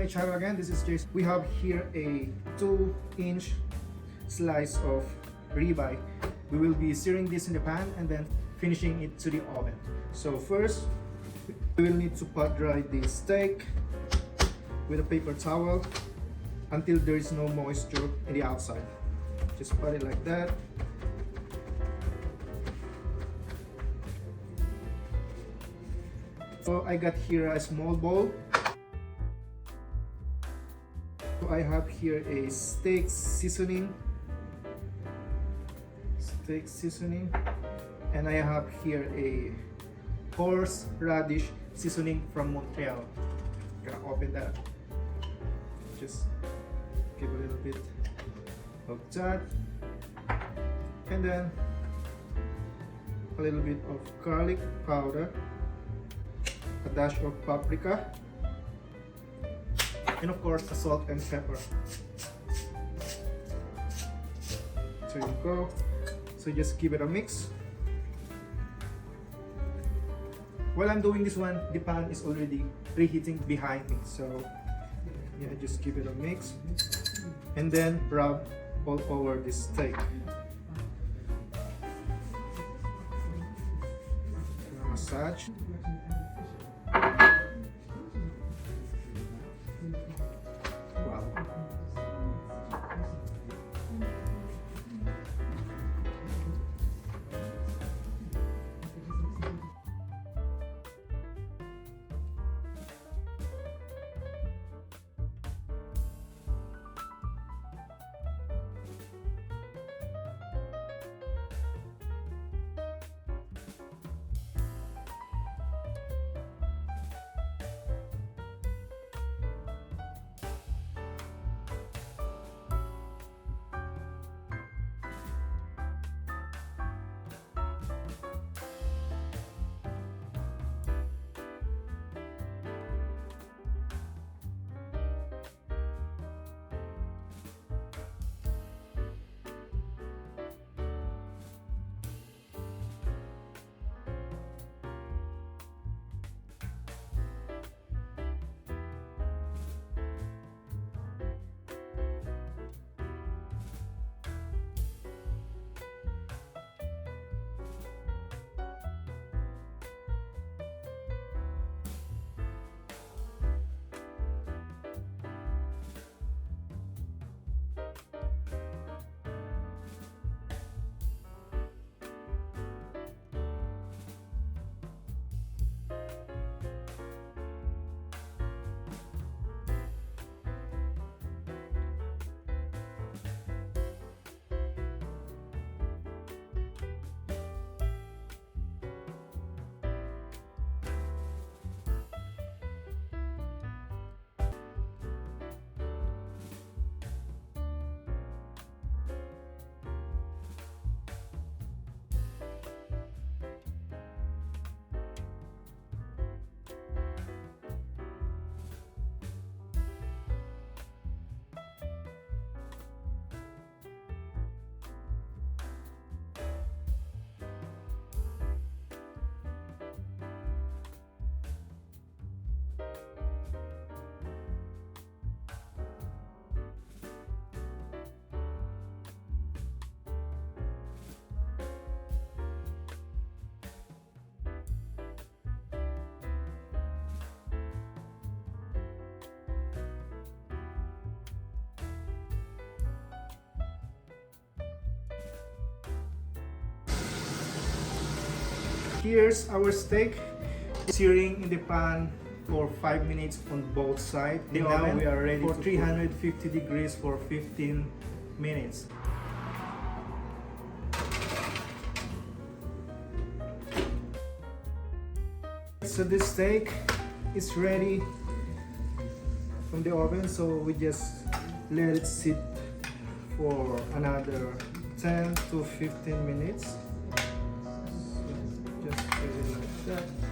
my channel again. This is Jason. We have here a 2-inch slice of ribeye. We will be searing this in the pan and then finishing it to the oven. So first, we will need to pot dry the steak with a paper towel until there is no moisture in the outside. Just pat it like that. So I got here a small bowl. So I have here a steak seasoning, and I have here a horseradish seasoning from Montreal. I'm gonna open that. Just give a little bit of that, and then a little bit of garlic powder, a dash of paprika, and of course a salt and pepper. So you go. So just give it a mix. While I'm doing this one, the pan is already preheating behind me. So yeah, just give it a mix and then rub all over the steak. Massage. Wow. Here's our steak searing in the pan for 5 minutes on both sides. Now we are ready for 350 degrees for 15 minutes. So this steak is ready from the oven, so we just let it sit for another 10 to 15 minutes. Just put it like that.